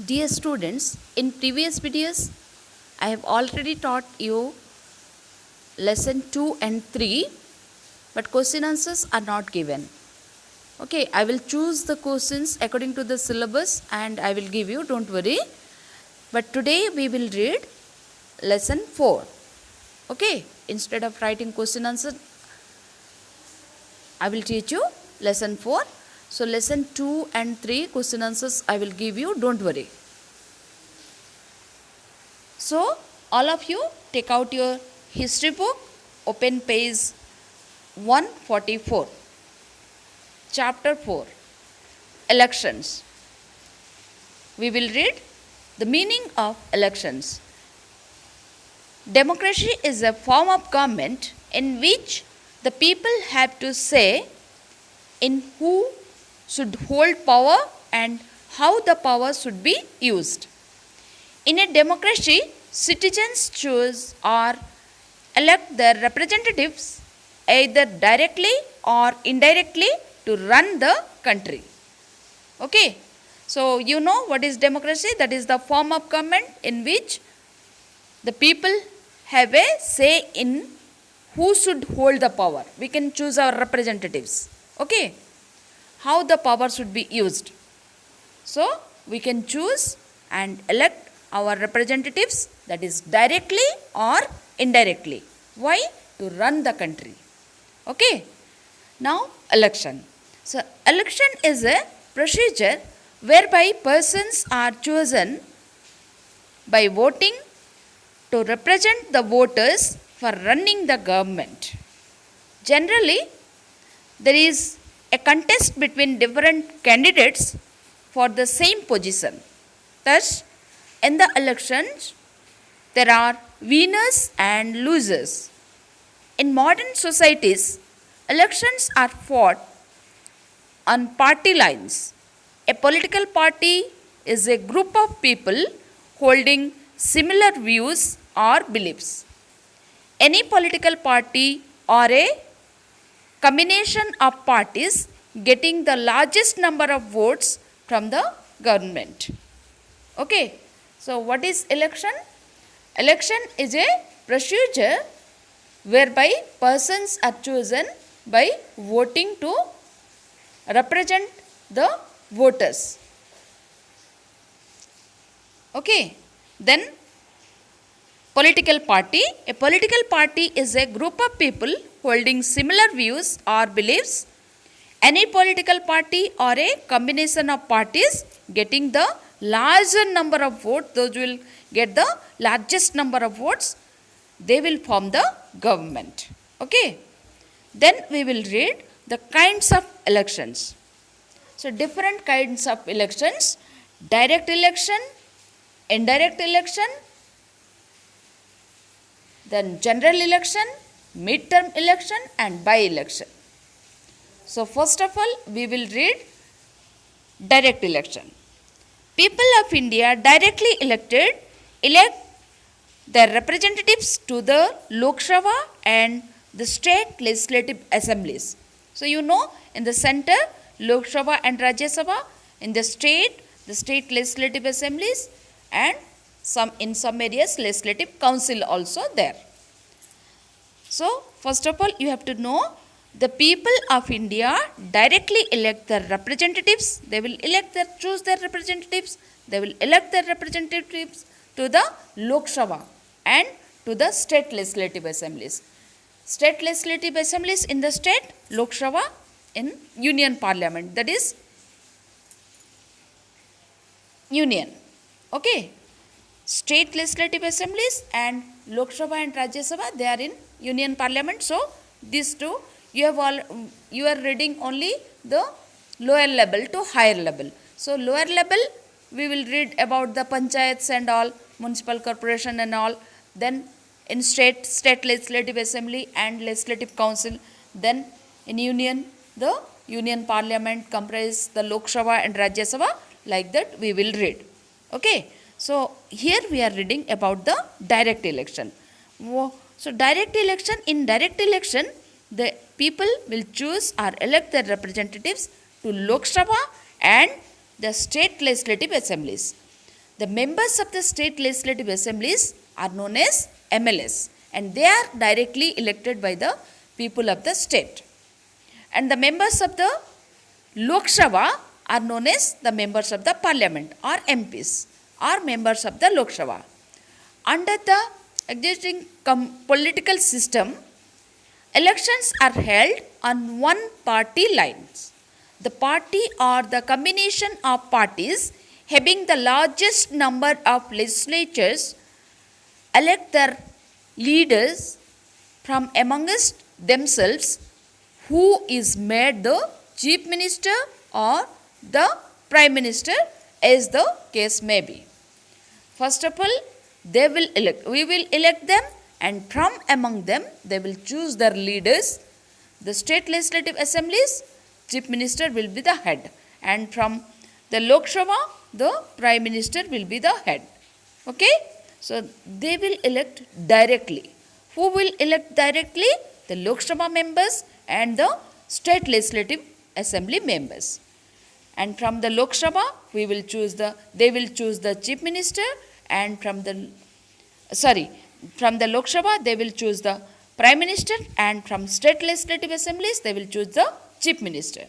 Dear students, in previous videos, I have already taught you lesson 2 and 3, but question answers are not given. Okay, I will choose the questions according to the syllabus and I will give you, don't worry. But today we will read lesson 4. Okay, instead of writing question answer, I will teach you lesson 4. So lesson 2 and 3 question answers I will give you, don't worry. So all of you take out your history book, open page 144. Chapter 4, Elections. We will read the meaning of elections. Democracy is a form of government in which the people have to say in who should hold power and how the power should be used. In a democracy, citizens choose or elect their representatives either directly or indirectly to run the country. Okay, so you know what is democracy? That is the form of government in which the people have a say in who should hold the power. We can choose our representatives. Okay, how the power should be used. So we can choose and elect our representatives, that is directly or indirectly. Why? To run the country. Okay, now election. So election is a procedure whereby persons are chosen by voting to represent the voters for running the government. Generally, there is a contest between different candidates for the same position. Thus, in the elections, there are winners and losers. In modern societies, elections are fought on party lines. A political party is a group of people holding similar views or beliefs. Any political party or a combination of parties getting the largest number of votes from the government. Okay, so what is election? Election is a procedure whereby persons are chosen by voting to represent the voters. Okay, then political party. A political party is a group of people holding similar views or beliefs. Any political party or a combination of parties getting the larger number of votes, those will get the largest number of votes, they will form the government. Okay. Then we will read the kinds of elections. So different kinds of elections: direct election, indirect election, then general election, midterm election and by-election. So first of all, we will read direct election. People of India directly elect their representatives to the Lok Sabha and the state legislative assemblies. So you know, in the center, Lok Sabha and Rajya Sabha; in the state legislative assemblies, and in some areas legislative council also there. So first of all, you have to know the people of India directly elect their representatives. They will choose their representatives. They will elect their representatives to the Lok Sabha and to the state legislative assemblies. State legislative assemblies in the state, Lok Sabha in union parliament, that is union. Okay. State legislative assemblies and Lok Sabha and Rajya Sabha, they are in union parliament. So these two, you are reading only the lower level to higher level. So lower level, we will read about the panchayats and all, municipal corporation and all. Then in state legislative assembly and legislative council. Then in union, the union parliament comprise the Lok Sabha and Rajya Sabha. Like that we will read. Okay. So here we are reading about the direct election. So direct election, in direct election, the people will choose or elect their representatives to Lok Sabha and the state legislative assemblies. The members of the state legislative assemblies are known as MLAs, and they are directly elected by the people of the state. And the members of the Lok Sabha are known as the members of the parliament or MPs or members of the Lok Sabha. Under the existing political system, elections are held on one party lines. The party or the combination of parties having the largest number of legislatures elect their leaders from amongst themselves, who is made the chief minister or the prime minister, as the case may be. First of all, we will elect them, and from among them they will choose their leaders. The state legislative assemblies, chief minister will be the head, and from the Lok Sabha, the prime minister will be the head. Okay? So they will elect directly. Who will elect directly? The Lok Sabha members and the state legislative assembly members. And from the Lok Sabha, they will choose the chief minister, and from the Lok Sabha, they will choose the prime minister, and from state legislative assemblies, they will choose the chief minister.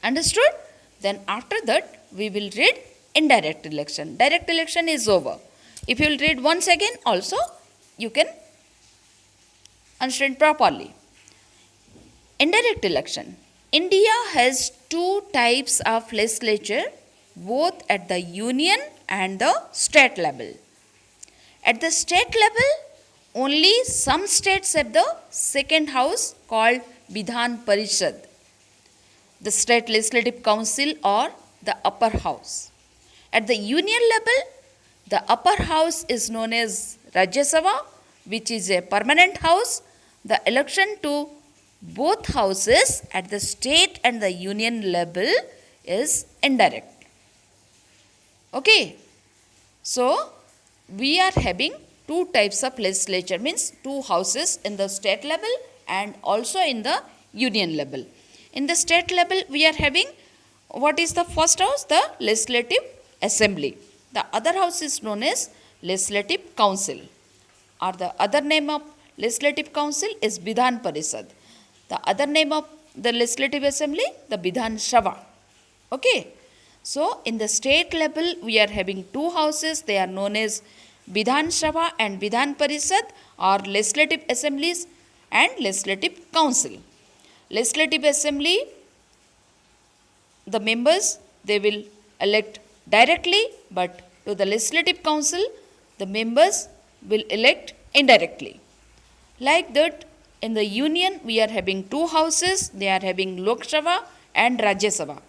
Understood? Then after that, we will read indirect election. Direct election is over. If you will read once again also, you can understand properly. Indirect election. India has two types of legislature, both at the union and the state level. At the state level, only some states have the second house called Vidhan Parishad, the state legislative council or the upper house. At the union level, the upper house is known as Rajya Sabha, which is a permanent house. The election to both houses at the state and the union level is indirect. Okay. So, we are having two types of legislature, means two houses in the state level and also in the union level. In the state level, we are having, what is the first house? The legislative assembly. The other house is known as legislative council, or the other name of legislative council is Vidhan Parishad. The other name of the legislative assembly, the Vidhan Sabha. Okay. So, in the state level, we are having two houses. They are known as Vidhan Sabha and Vidhan Parishad, or legislative assemblies and legislative council. Legislative assembly, the members, they will elect directly, but to the legislative council, the members will elect indirectly. Like that, in the union, we are having two houses. They are having Lok Sabha and Rajya Sabha.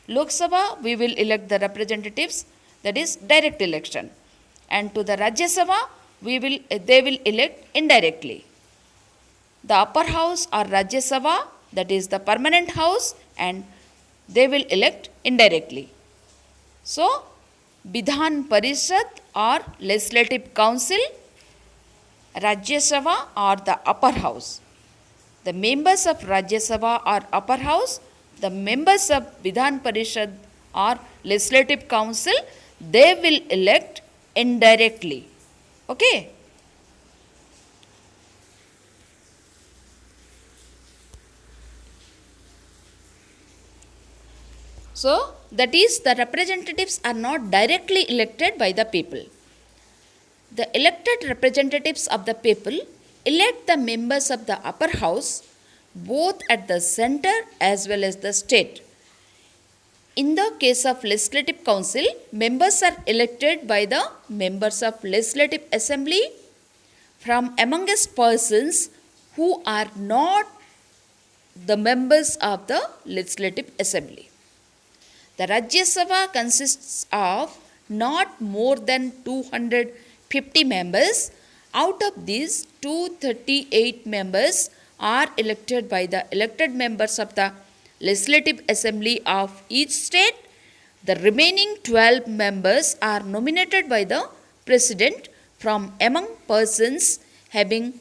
Lok Sabha, we will elect the representatives, that is direct election. And to the Rajya Sabha, they will elect indirectly. The upper house or Rajya Sabha, that is the permanent house, and they will elect indirectly. So, Vidhan Parishad or legislative council, Rajya Sabha or the upper house. The members of Rajya Sabha or upper house, the members of Vidhan Parishad or legislative council, they will elect indirectly. Okay. So, that is, the representatives are not directly elected by the people. The elected representatives of the people elect the members of the upper house both at the center as well as the state. In the case of legislative council, members are elected by the members of legislative assembly from amongst persons who are not the members of the legislative assembly. The Rajya Sabha consists of not more than 250 members. Out of these, 238 members are elected by the elected members of the legislative assembly of each state. The remaining 12 members are nominated by the president from among persons having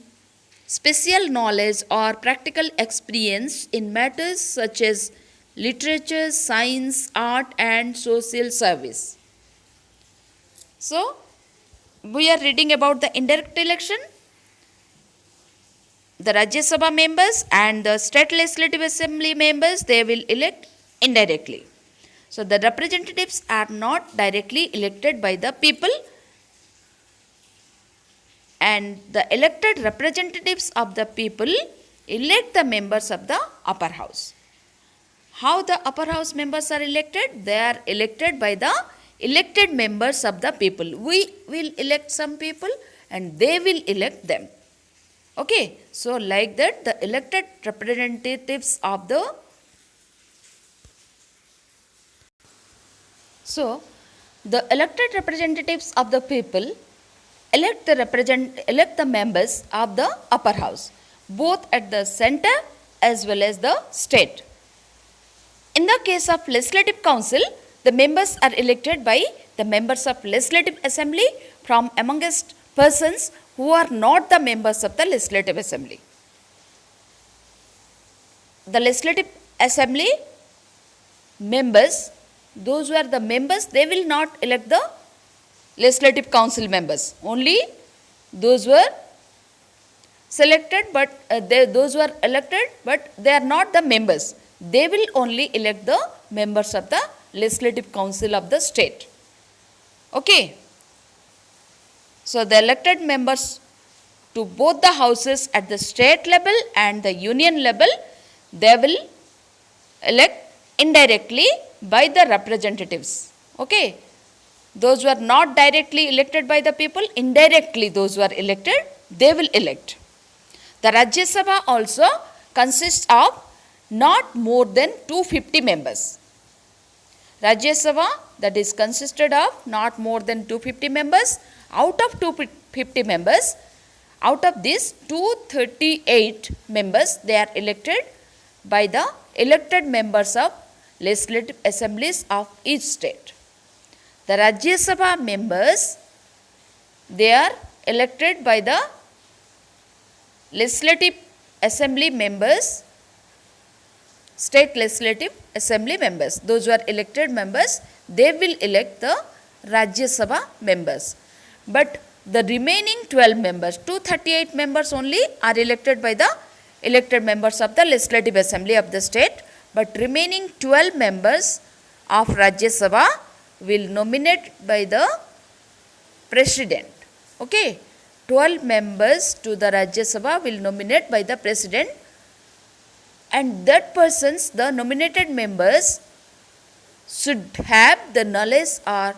special knowledge or practical experience in matters such as literature, science, art and social service. So we are reading about the indirect election. The Rajya Sabha members and the state legislative assembly members, they will elect indirectly. So the representatives are not directly elected by the people, and the elected representatives of the people elect the members of the upper house. How the upper house members are elected? They are elected by the elected members of the people. We will elect some people and they will elect them. Okay, so like that, the elected representatives of the elected representatives of the people elect the members of the upper house, both at the center as well as the state. In the case of legislative council, the members are elected by the members of legislative assembly from amongst persons who are not the members of the legislative assembly. The legislative assembly members, those who are the members, they will not elect the legislative council members. Only those who are selected, but those who are elected, but they are not the members. They will only elect the members of the legislative council of the state. Okay. So the elected members to both the houses at the state level and the union level, they will elect indirectly by the representatives. Okay. Those who are not directly elected by the people, indirectly those who are elected, they will elect. The Rajya Sabha also consists of not more than 250 members. Rajya Sabha, that is consisted of not more than 250 members. Out of 250 members, out of these 238 members, they are elected by the elected members of legislative assemblies of each state. The Rajya Sabha members, they are elected by the legislative assembly members, state legislative assembly members. Those who are elected members, they will elect the Rajya Sabha members. But the remaining 12 members, 238 members only are elected by the elected members of the legislative assembly of the state, but remaining 12 members of Rajya Sabha will nominate by the president. Okay, 12 members to the Rajya Sabha will nominate by the president, and that persons, the nominated members, should have the knowledge or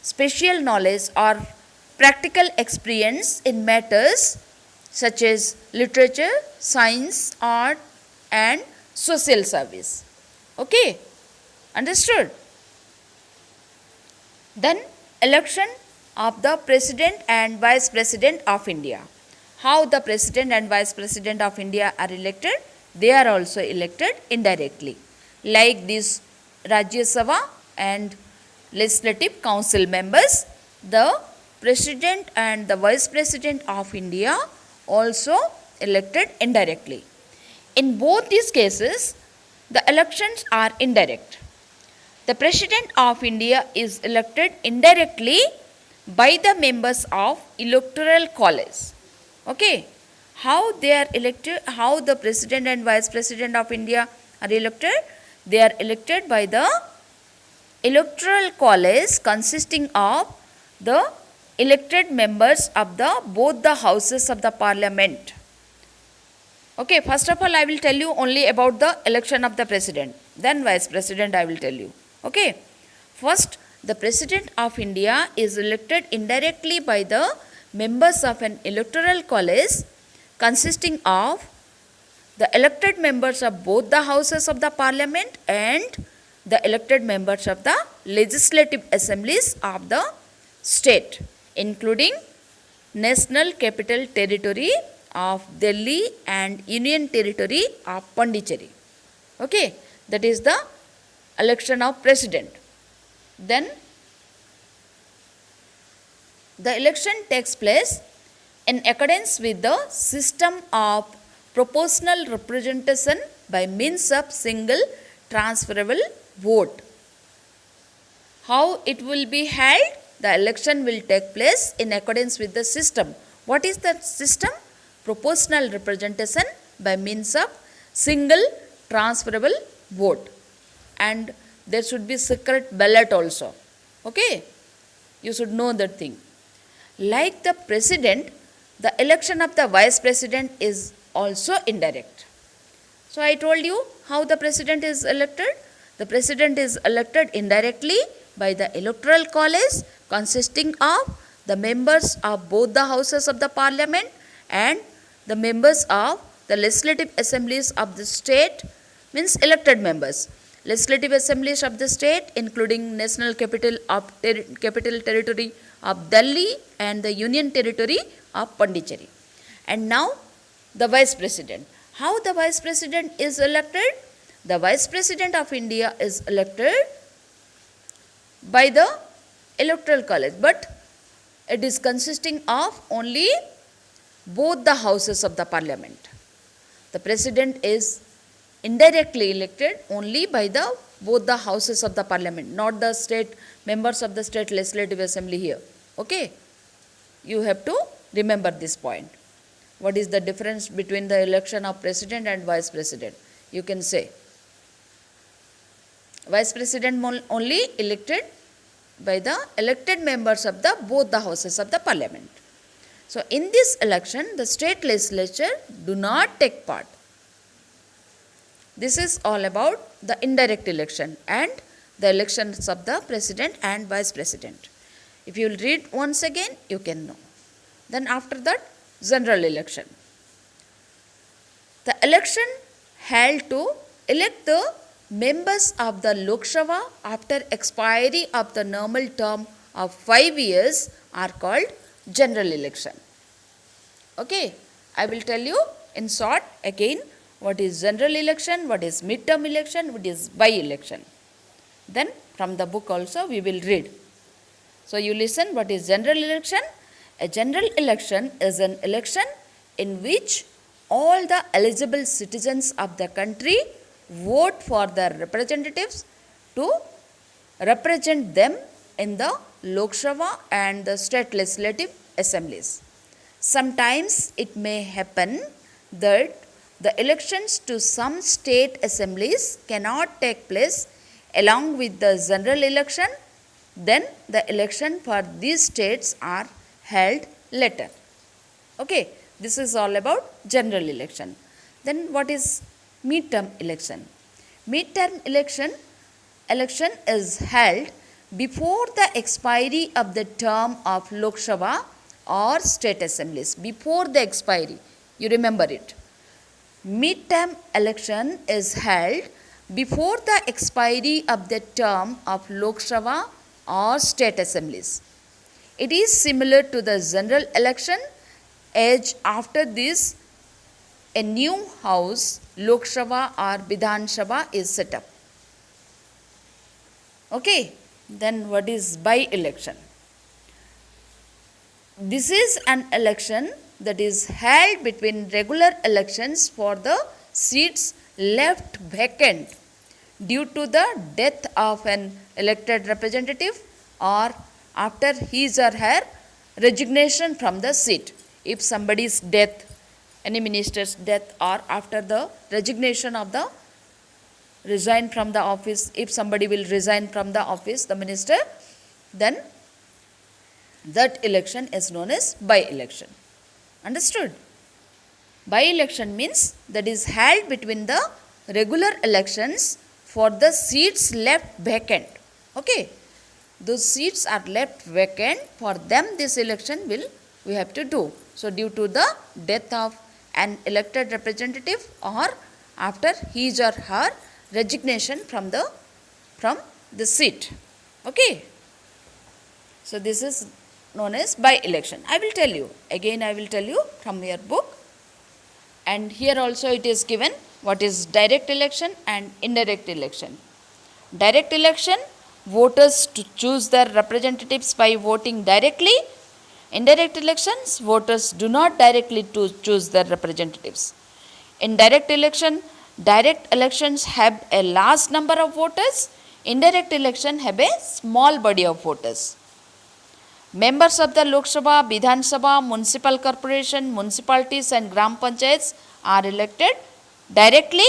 special knowledge or practical experience in matters such as literature, science, art and social service. Okay, understood? Then election of the President and Vice President of India. How the President and Vice President of India are elected? They are also elected indirectly. Like these Rajya Sabha and Legislative Council members, the President and the Vice President of India also elected indirectly. In both these cases, the elections are indirect. The President of India is elected indirectly by the members of Electoral College. Okay. How they are elected, how the President and Vice President of India are elected? They are elected by the Electoral College consisting of the elected members of the both the houses of the parliament. Okay, first of all I will tell you only about the election of the President, then Vice President I will tell you. Okay, first the President of India is elected indirectly by the members of an Electoral College consisting of the elected members of both the houses of the parliament and the elected members of the legislative assemblies of the state, including National Capital Territory of Delhi and Union Territory of Pondicherry. Okay, that is the election of President. Then the election takes place in accordance with the system of proportional representation by means of single transferable vote. How it will be held? the election will take place in accordance with the system. What is that system? Proportional representation by means of single transferable vote. And there should be secret ballot also. Okay? You should know that thing. Like the president, the election of the vice president is also indirect. So I told you how the president is elected. The president is elected indirectly by the electoral college consisting of the members of both the houses of the parliament and the members of the legislative assemblies of the state, means elected members. Legislative assemblies of the state including national capital territory of Delhi and the union territory of Pondicherry. And now the vice president. How the vice president is elected? The vice president of India is elected by the electoral college, but it is consisting of only both the houses of the parliament. The president is indirectly elected only by the both the houses of the parliament, not the state members of the state legislative assembly here. Okay? You have to remember this point. What is the difference between the election of president and vice president? You can say. Vice president only elected by the elected members of the both the houses of the parliament. So in this election, the state legislature do not take part. This is all about the indirect election and the elections of the president and vice president. If you will read once again, you can know. Then after that, general election. The election held to elect the members of the Lok Sabha after expiry of the normal term of 5 years are called general election. Okay, I will tell you in short again what is general election, what is midterm election, what is by-election. Then from the book also we will read. So you listen, what is general election? A general election is an election in which all the eligible citizens of the country vote for their representatives to represent them in the Lok Sabha and the state legislative assemblies. Sometimes it may happen that the elections to some state assemblies cannot take place along with the general election. Then the election for these states are held later. Okay, this is all about general election. Then what is midterm election? Midterm election is held before the expiry of the term of Lok Sabha or state assemblies. Before the expiry, you remember it. Midterm election is held before the expiry of the term of Lok Sabha or state assemblies. It is similar to the general election, as after this a new house, Lok Sabha or Vidhan Sabha is set up. Okay, then what is by-election? This is an election that is held between regular elections for the seats left vacant due to the death of an elected representative or after his or her resignation from the seat. If somebody's death, any minister's death, or after the resignation of the resign from the office, if somebody will resign from the office, the minister, then that election is known as by-election. Understood? By-election means that is held between the regular elections for the seats left vacant. Okay? Those seats are left vacant, for them this election we have to do. So due to the death of an elected representative or after his or her resignation from the seat. Okay? So this is known as by-election. I will tell you from your book, and here also it is given what is direct election and indirect election. Direct election, voters to choose their representatives by voting directly. Indirect elections, voters do not directly choose their representatives. In direct elections have a large number of voters. Indirect election have a small body of voters. Members of the Lok Sabha, Vidhan Sabha, municipal corporation, municipalities and gram panchayats are elected directly,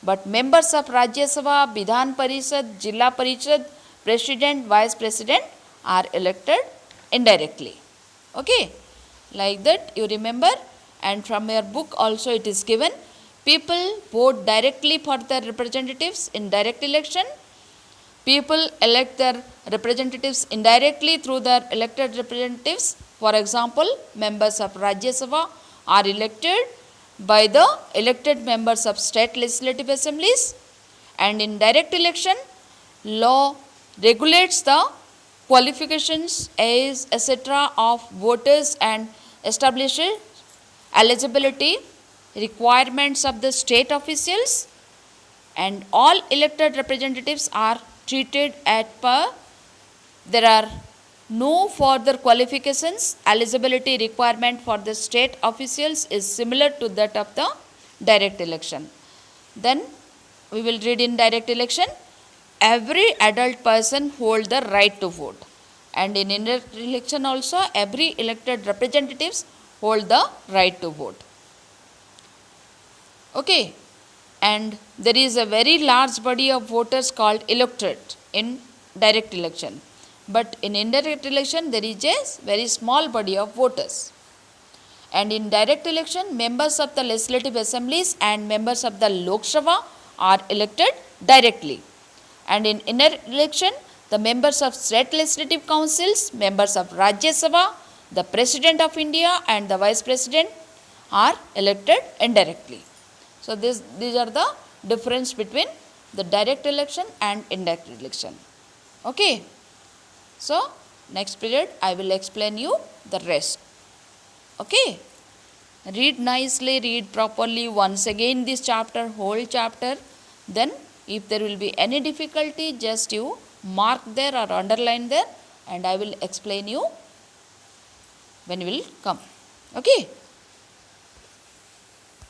but members of Rajya Sabha, Vidhan Parishad, Jilla Parishad, president, vice president are elected indirectly. Okay, like that you remember, and from your book also it is given. People vote directly for their representatives in direct election. People elect their representatives indirectly through their elected representatives. For example, members of Rajya Sabha are elected by the elected members of state legislative assemblies, and in direct election, law regulates the qualifications, age, etc. of voters and establishes eligibility requirements of the state officials, and all elected representatives are treated at per. There are no further qualifications. Eligibility requirement for the state officials is similar to that of the direct election. Then we will read in direct election, every adult person hold the right to vote, and in indirect election also every elected representatives hold the right to vote. Okay, and there is a very large body of voters called electorate in direct election, but in indirect election there is a very small body of voters. And in direct election, members of the legislative assemblies and members of the Lok Sabha are elected directly. And in indirect election, the members of state legislative councils, members of Rajya Sabha, the President of India and the Vice President are elected indirectly. So these are the difference between the direct election and indirect election. Okay. So next period I will explain you the rest. Okay. Read nicely, read properly once again this chapter, whole chapter. Then if there will be any difficulty, just you mark there or underline there, and I will explain you when we will come. Okay.